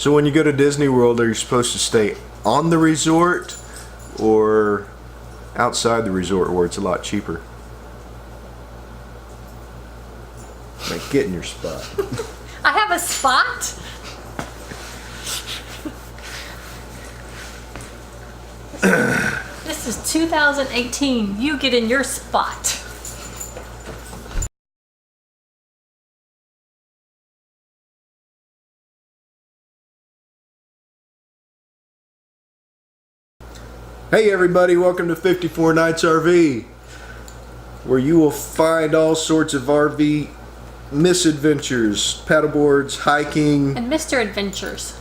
So when you go to Disney World, are you supposed to stay on the resort or outside the resort where it's a lot cheaper? Like, get in your spot. I have a spot? This is 2018. You get in your spot. Hey everybody, welcome to 54 Nights RV, where you will find all sorts of RV misadventures, paddleboards, hiking. And Mr. Adventures.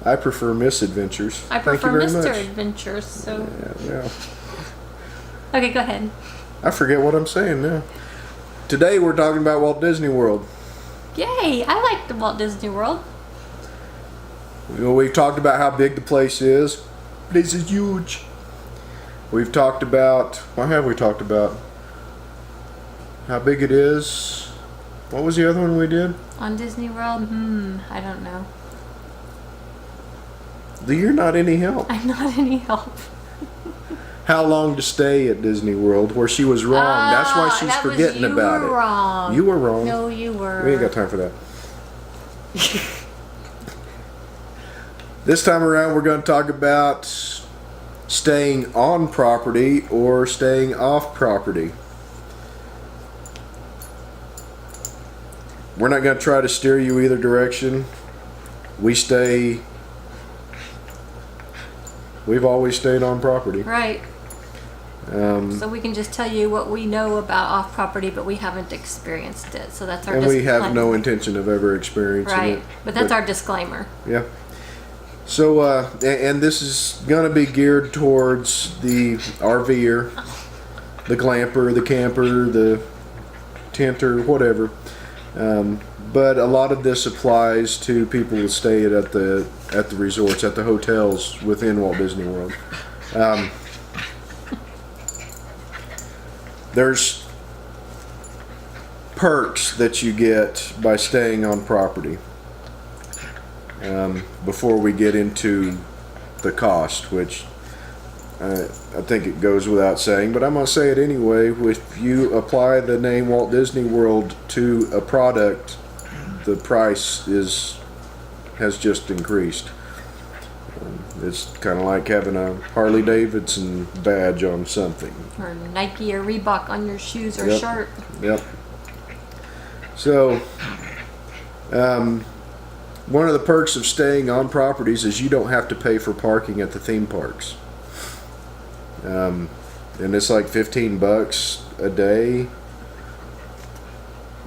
I prefer misadventures. I Thank you prefer very Mr. much. Adventures, so... Yeah. Okay, go ahead. I forget what I'm saying now. Today we're talking about Walt Disney World. Yay! I like the Walt Disney World. You know, we've talked about how big the place is. This is huge. We've talked about, what have we talked about? How big it is. What was the other one we did? On Disney World? I don't know. You're not any help. I'm not any help. How long to stay at Disney World, where she was wrong. That's why she's forgetting about it. You were wrong. You were wrong. No, you were. We ain't got time for that. This time around, we're going to talk about staying on property or staying off property. We're not going to try to steer you either direction. We've always stayed on property. Right. So we can just tell you what we know about off property, but we haven't experienced it. So that's our And disclaimer. we have no intention of ever experiencing it. Right. But that's our disclaimer. Yeah. So, and this is going to be geared towards the RVer, the glamper, the camper, the tenter, whatever. But a lot of this applies to people who stay at the resorts, at the hotels within Walt Disney World. There's perks that you get by staying on property. Before we get into the cost, which I think it goes without saying, but I'm going to say it anyway. If you apply the name Walt Disney World to a product, the price has just increased. It's kind of like having a Harley Davidson badge on something. Or Nike or Reebok on your shoes or Yep. shirt. Yep. So, one of the perks of staying on properties is you don't have to pay for parking at the theme parks. And it's like $15 a day.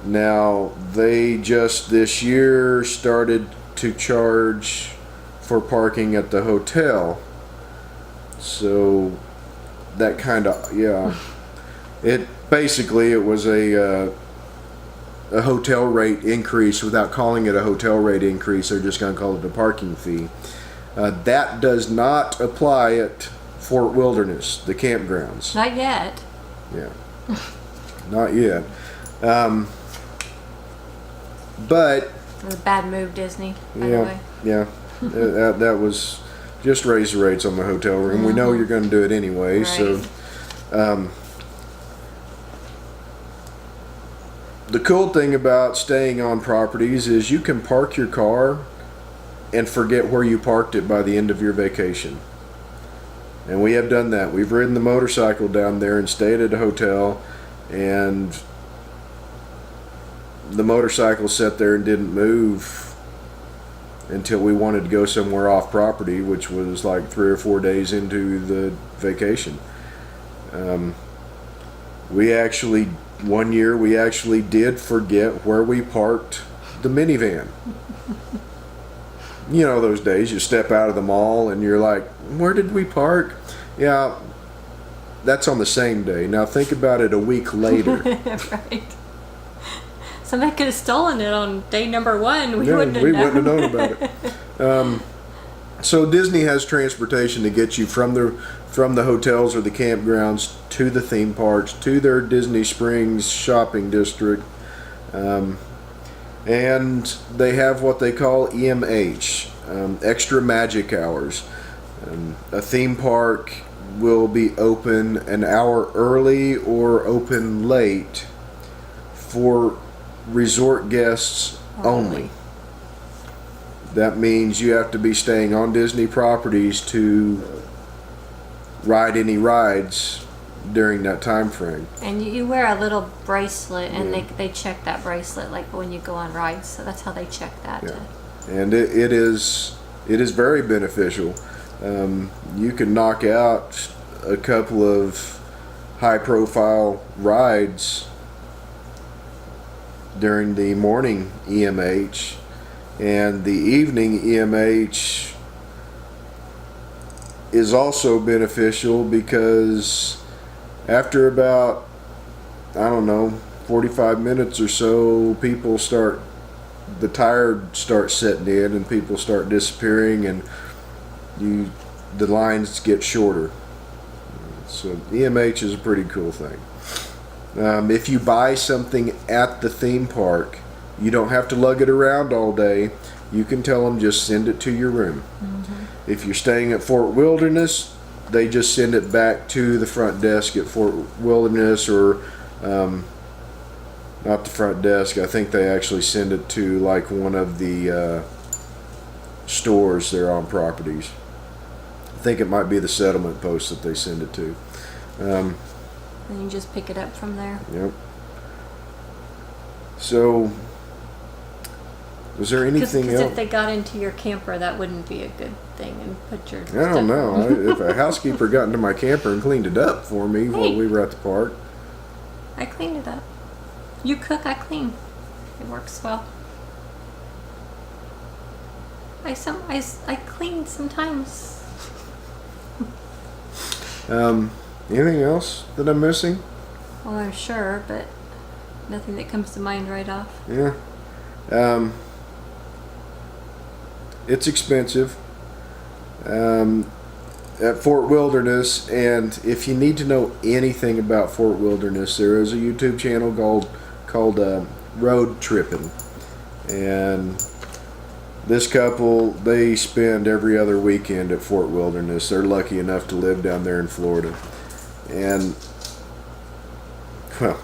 Now, they just this year started to charge for parking at the hotel. So, that kind of, yeah. It was a hotel rate increase without calling it a hotel rate increase. They're just going to call it a parking fee. That does not apply at Fort Wilderness, the campgrounds. Not yet. Yeah, not yet. But It was a bad move, Disney, by the way. yeah, that was just raise the rates on the hotel room. We know you're going to do it anyway, Right. so. The cool thing about staying on properties is you can park your car and forget where you parked it by the end of your vacation. And we have done that. We've ridden the motorcycle down there and stayed at a hotel, and the motorcycle sat there and didn't move until we wanted to go somewhere off property, which was like 3 or 4 days into the vacation. One year we actually did forget where we parked the minivan. You know those days you step out of the mall and you're like, where did we park? Yeah, that's on the same day. Now think about it a week later. Right. Somebody could have stolen it on day number 1. We wouldn't have known about it. So Disney has transportation to get you from the hotels or the campgrounds to the theme parks, to their Disney Springs shopping district. And they have what they call EMH, extra magic hours. A theme park will be open an hour early or open late for resort guests only. That means you have to be staying on Disney properties to ride any rides during that time frame. And you wear a little bracelet, and they check that bracelet like when you go on rides. So that's how they check that. Yeah. And it is very beneficial. You can knock out a couple of high-profile rides during the morning EMH, and the evening EMH is also beneficial because after about, I don't know, 45 minutes or so, the tired starts setting in and people start disappearing, and the lines get shorter. So EMH is a pretty cool thing. If you buy something at the theme park, you don't have to lug it around all day. You can tell them just send it to your room. Mm-hmm. If you're staying at Fort Wilderness, they just send it back to the front desk at Fort Wilderness, or not the front desk. I think they actually send it to like one of the stores there on properties. I think it might be the settlement post that they send it to. And you just pick it up from there. Yep. So, was there anything else? Because if they got into your camper, that wouldn't be a good thing, and put your I don't know. If a housekeeper got into my camper and cleaned it up for me while we were at the park. I cleaned it up. You cook, I clean. It works well. I clean sometimes. Anything else that I'm missing? Well, I'm sure, but nothing that comes to mind right off. Yeah. It's expensive at Fort Wilderness, and if you need to know anything about Fort Wilderness, there is a YouTube channel called Road Trippin', and this couple, they spend every other weekend at Fort Wilderness. They're lucky enough to live down there in Florida, and well,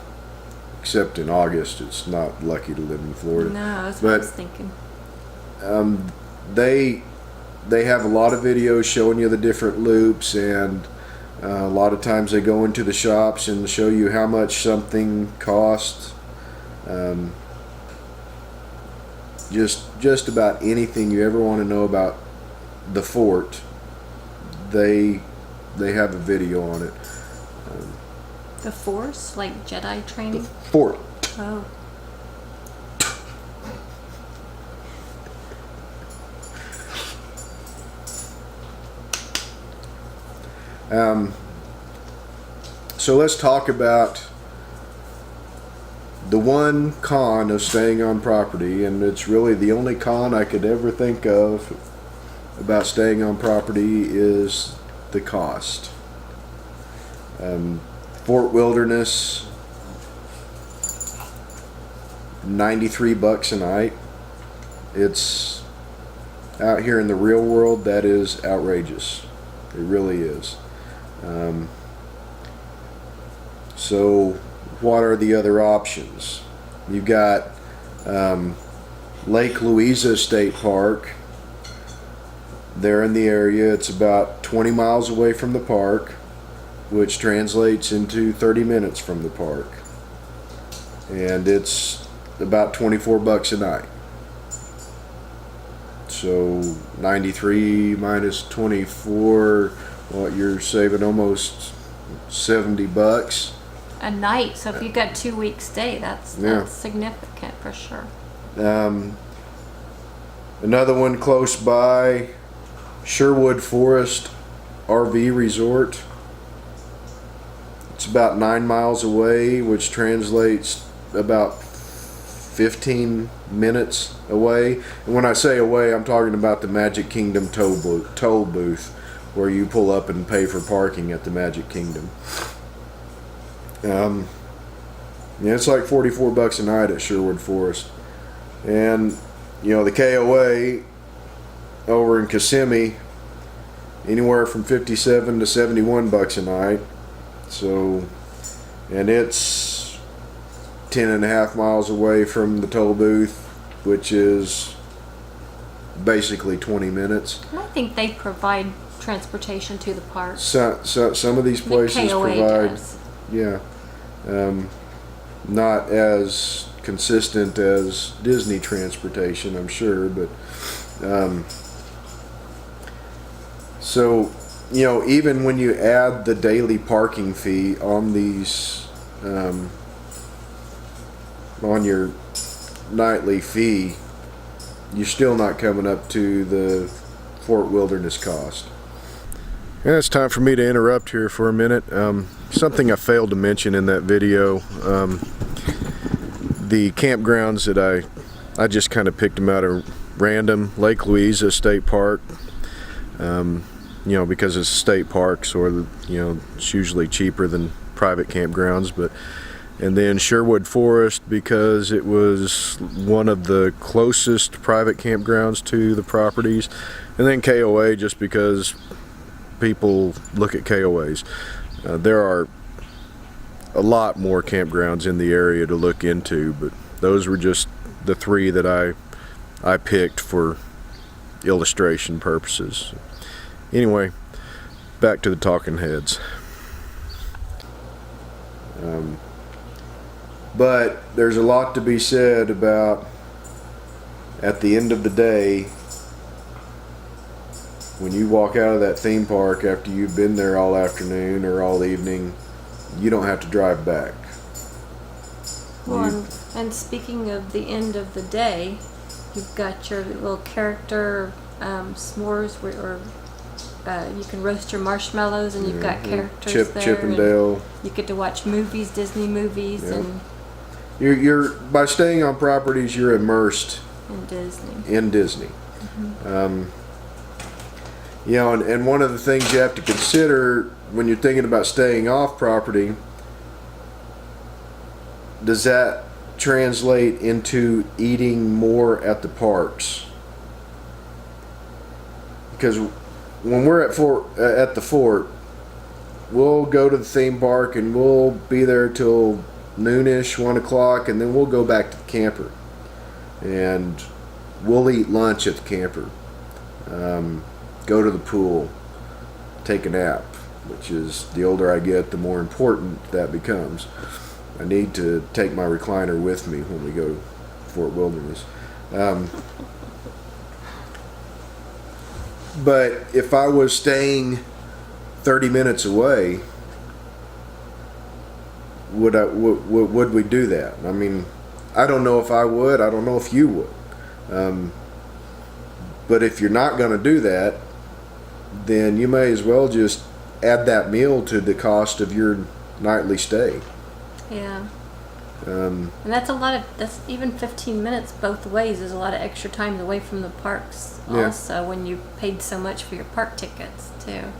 except in August, it's not lucky to live in Florida. No, that's what I was thinking. They have a lot of videos showing you the different loops, and a lot of times they go into the shops and show you how much something costs. Just about anything you ever want to know about the fort, they have a video on it. The Force, like Jedi training? The fort. Oh. So let's talk about the one con of staying on property, and it's really the only con I could ever think of about staying on property, is the cost. Fort Wilderness, $93 a night. It's out here in the real world, that is outrageous. It really is. So what are the other options? You've got Lake Louisa State Park. They're in the area. It's about 20 miles away from the park, which translates into 30 minutes from the park. And it's about $24 a night. So 93 minus 24, well, you're saving almost $70 a night. So if you've got 2 weeks stay, that's significant for sure. Another one close by, Sherwood Forest RV Resort. It's about 9 miles away, which translates about 15 minutes away. And when I say away, I'm talking about the Magic Kingdom toll booth, where you pull up and pay for parking at the Magic Kingdom. It's like $44 a night at Sherwood Forest. And the KOA over in Kissimmee, anywhere from 57 to 71 bucks a night. So, and it's 10.5 miles away from the toll booth, which is basically 20 minutes. I think they provide transportation to the park. So some of these places KOA provide, does. yeah, not as consistent as Disney transportation, I'm sure, but so even when you add the daily parking fee on these on your nightly fee, you're still not coming up to the Fort Wilderness cost. And it's time for me to interrupt here for a minute. Something I failed to mention in that video, the campgrounds that I just kind of picked them out of random. Lake Louisa State Park, because it's a state park, so it's usually cheaper than private campgrounds. And then Sherwood Forest, because it was one of the closest private campgrounds to the properties. And then KOA, just because people look at KOAs. There are a lot more campgrounds in the area to look into, but those were just the three that I picked for illustration purposes. Anyway, back to the talking heads. But there's a lot to be said about, at the end of the day, when you walk out of that theme park after you've been there all afternoon or all evening, you don't have to drive back. Well, and speaking of the end of the day, you've got your little character s'mores where you can roast your marshmallows, and you've got characters there. Chip and Dale. You get to watch movies, Disney movies, and you're by staying on properties, you're immersed in Disney. Mm-hmm. And one of the things you have to consider when you're thinking about staying off property, does that translate into eating more at the parks? Because when we're at the fort, we'll go to the theme park and we'll be there till noonish, 1 o'clock, and then we'll go back to the camper and we'll eat lunch at the camper, go to the pool, take a nap, which is, the older I get, the more important that becomes. I need to take my recliner with me when we go to Fort Wilderness. But if I was staying 30 minutes away, would we do that? I mean, I don't know if I would. I don't know if you would. But if you're not going to do that, then you may as well just add that meal to the cost of your nightly stay. Yeah. And that's that's even 15 minutes both ways is a lot of extra time away from the parks also, when you paid so much for your park tickets too.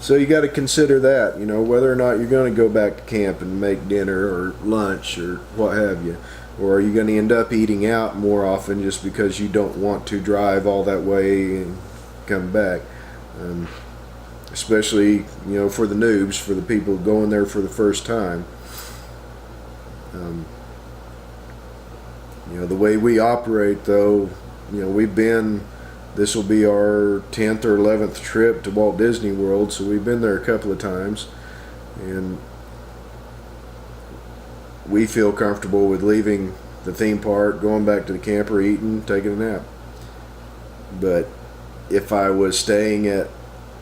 So you got to consider that, whether or not you're going to go back to camp and make dinner or lunch or what have you. Or are you going to end up eating out more often just because you don't want to drive all that way and come back? Especially, for the noobs, for the people going there for the first time. The way we operate, though, this will be our 10th or 11th trip to Walt Disney World, so we've been there a couple of times, and we feel comfortable with leaving the theme park, going back to the camper, eating, taking a nap. But if I was staying at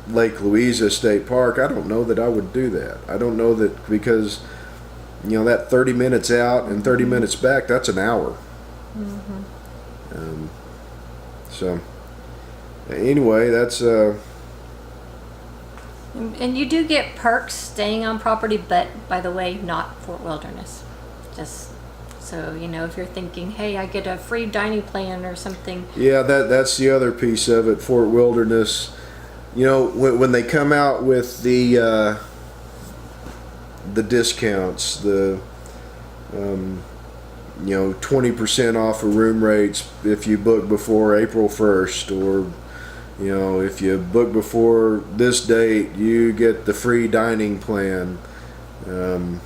Lake Louisa State Park, I don't know that I would do that. I don't know that, because that 30 minutes out and 30 minutes back, that's an hour. Mm-hmm. So anyway, that's and you do get perks staying on property, but by the way, not Fort Wilderness. Just so if you're thinking, hey, I get a free dining plan or something. Yeah, that's the other piece of it. Fort Wilderness, when they come out with the discounts, the 20% off of room rates if you book before April 1st, or if you book before this date, you get the free dining plan. That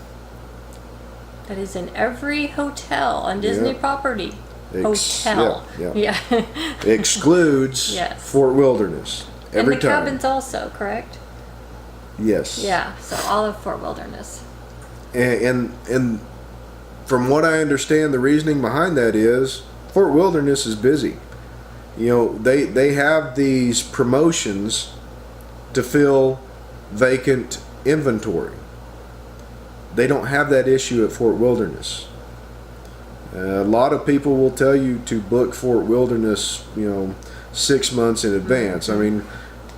is in every hotel on Disney property. Hotel. Yeah. Excludes Yes. Fort Wilderness. Every and the time. cabins also, correct? Yes. Yeah, so all of Fort Wilderness. And from what I understand, the reasoning behind that is Fort Wilderness is busy. They have these promotions to fill vacant inventory. They don't have that issue at Fort Wilderness. A lot of people will tell you to book Fort Wilderness, 6 months in advance. I mean,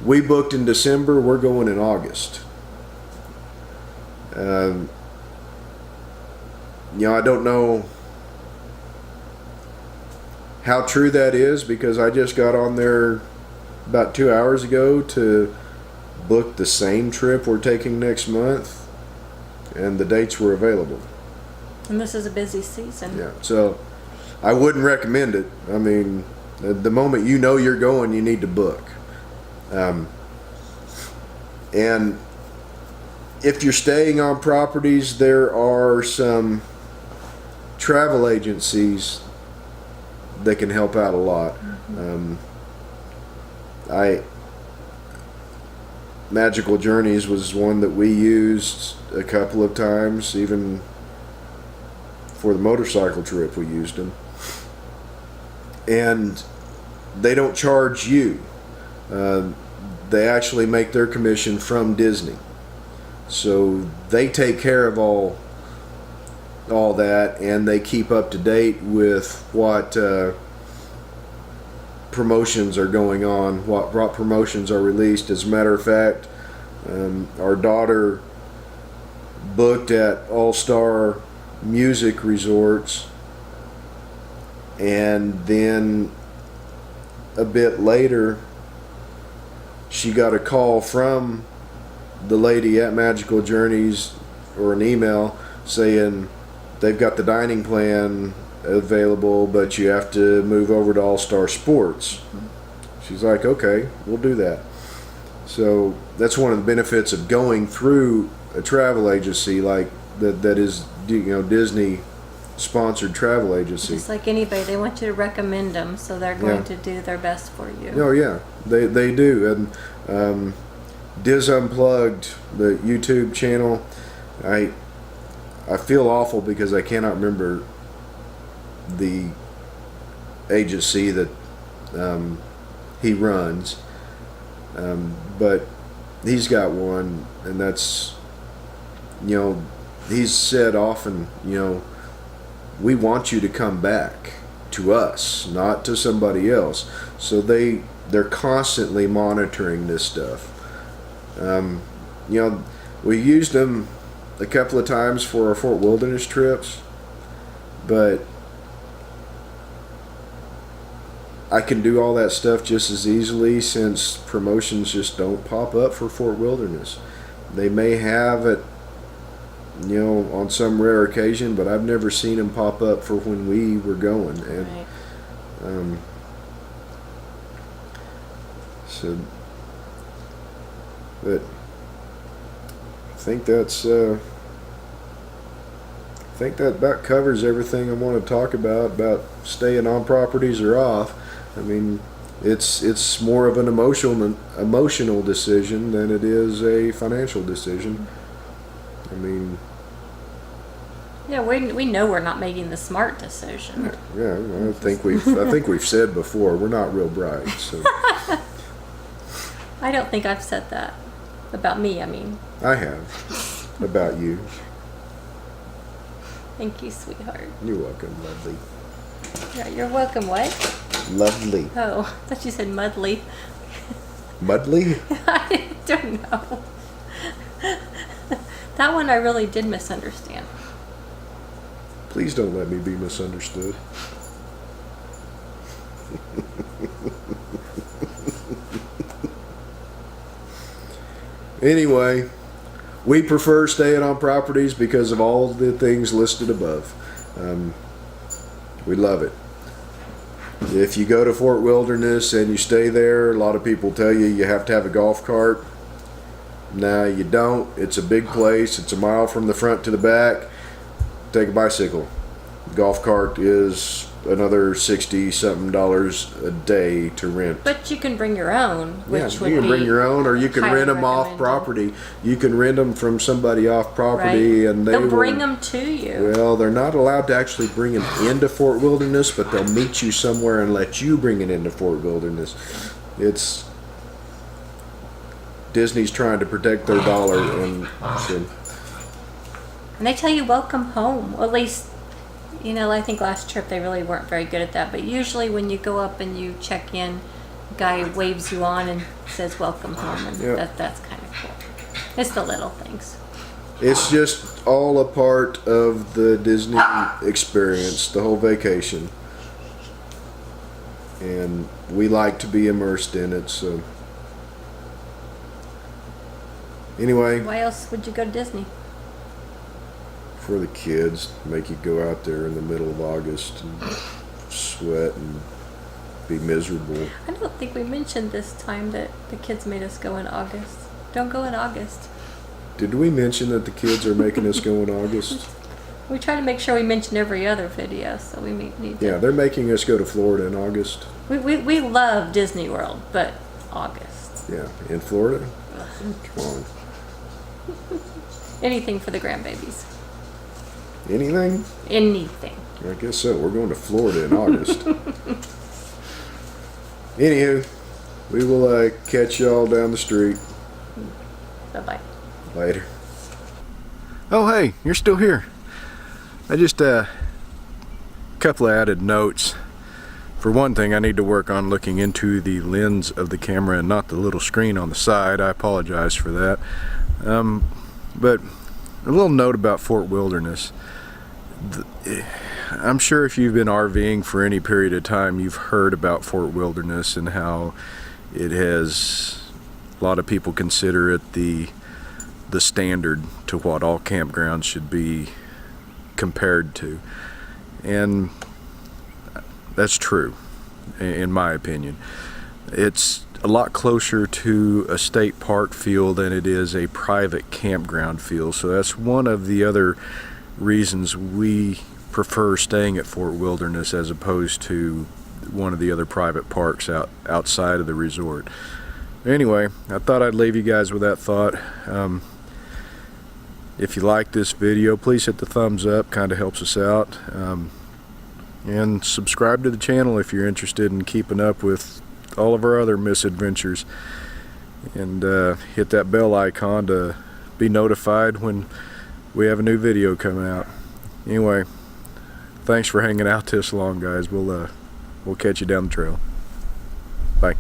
we booked in December, we're going in August. I don't know how true that is, because I just got on there about 2 hours ago to book the same trip we're taking next month, and the dates were available. And this is a busy season. Yeah, so I wouldn't recommend it. I mean, the moment you're going, you need to book. And if you're staying on properties, there are some travel agencies that can help out a lot. Magical Journeys was one that we used a couple of times. Even for the motorcycle trip, we used them. And they don't charge you. They actually make their commission from Disney. So they take care of all that, and they keep up to date with what promotions are going on, what promotions are released. As a matter of fact, our daughter booked at All-Star Music Resorts, and then a bit later she got a call from the lady at Magical Journeys, or an email saying they've got the dining plan available, but you have to move over to All-Star Sports. She's like, okay, we'll do that. So that's one of the benefits of going through a travel agency like that is Disney sponsored travel agency. Just like anybody, they want you to recommend them, so they're going to do their best for you. Oh yeah, they do. And Diz Unplugged, the YouTube channel, I feel awful because I cannot remember the agency that he runs, but he's got one, and that's, he's said often, we want you to come back to us, not to somebody else. So they're constantly monitoring this stuff. We used them a couple of times for our Fort Wilderness trips, but I can do all that stuff just as easily, since promotions just don't pop up for Fort Wilderness. They may have it, on some rare occasion, but I've never seen them pop up for when we were going. And Right. So, but I think that about covers everything I want to talk about staying on properties or off. I mean, it's more of an emotional decision than it is a financial decision. I mean, Yeah, we know we're not making the smart decision. yeah, I think we've said before, we're not real bright. So I don't think I've said that about me. I mean, I have about you. thank you, sweetheart. You're welcome, lovely. Yeah, you're welcome. What? Lovely. Oh, I thought you said mudly. Mudley? I don't know. That one I really did misunderstand. Please don't let me be misunderstood. Anyway, we prefer staying on properties because of all the things listed above. We love it. If you go to Fort Wilderness and you stay there, a lot of people tell you you have to have a golf cart. No, you don't. It's a big place. It's a mile from the front to the back. Take a bicycle. Golf cart is another $60-something a day to rent. But you can bring your own, which would you can be bring your own, or you can highly rent them off recommended. property. You can rent them from somebody off property, Right. and They'll bring them to you. Well, they're not allowed to actually bring them into Fort Wilderness, but they'll meet you somewhere and let you bring it into Fort Wilderness. It's Disney's trying to protect their dollar, and so, And they tell you welcome home. Well, at least, you know, I think last trip they really weren't very good at that. But usually when you go up and you check in, the guy waves you on and says welcome home. And Yep. that's kind of cool. It's the little things. it's just all a part of the Disney experience, the whole vacation. And we like to be immersed in it, so. Anyway, Why else would you go to Disney? for the kids, make you go out there in the middle of August and sweat and be miserable. I don't think we mentioned this time that the kids made us go in August. Don't go in August. Did we mention that the kids are making us go in August? We try to make sure we mention every other video, so we need to. Yeah, they're making us go to Florida in August. We love Disney World, but August. Yeah, in Florida? Come on. Anything for the grandbabies. Anything? Anything. I guess so. We're going to Florida in August. Anywho, we will catch y'all down the street. Bye-bye. Later. Oh, hey, you're still here. I just, couple of added notes. For one thing, I need to work on looking into the lens of the camera and not the little screen on the side. I apologize for that. But a little note about Fort Wilderness. I'm sure if you've been RVing for any period of time, you've heard about Fort Wilderness and how it has, a lot of people consider it the standard to what all campgrounds should be compared to. And that's true, in my opinion. It's a lot closer to a state park feel than it is a private campground feel. So that's one of the other reasons we prefer staying at Fort Wilderness as opposed to one of the other private parks outside of the resort. Anyway, I thought I'd leave you guys with that thought. If you like this video, please hit the thumbs up, kind of helps us out. And subscribe to the channel if you're interested in keeping up with all of our other misadventures. And hit that bell icon to be notified when we have a new video coming out. Anyway, thanks for hanging out this long, guys. We'll catch you down the trail. Bye.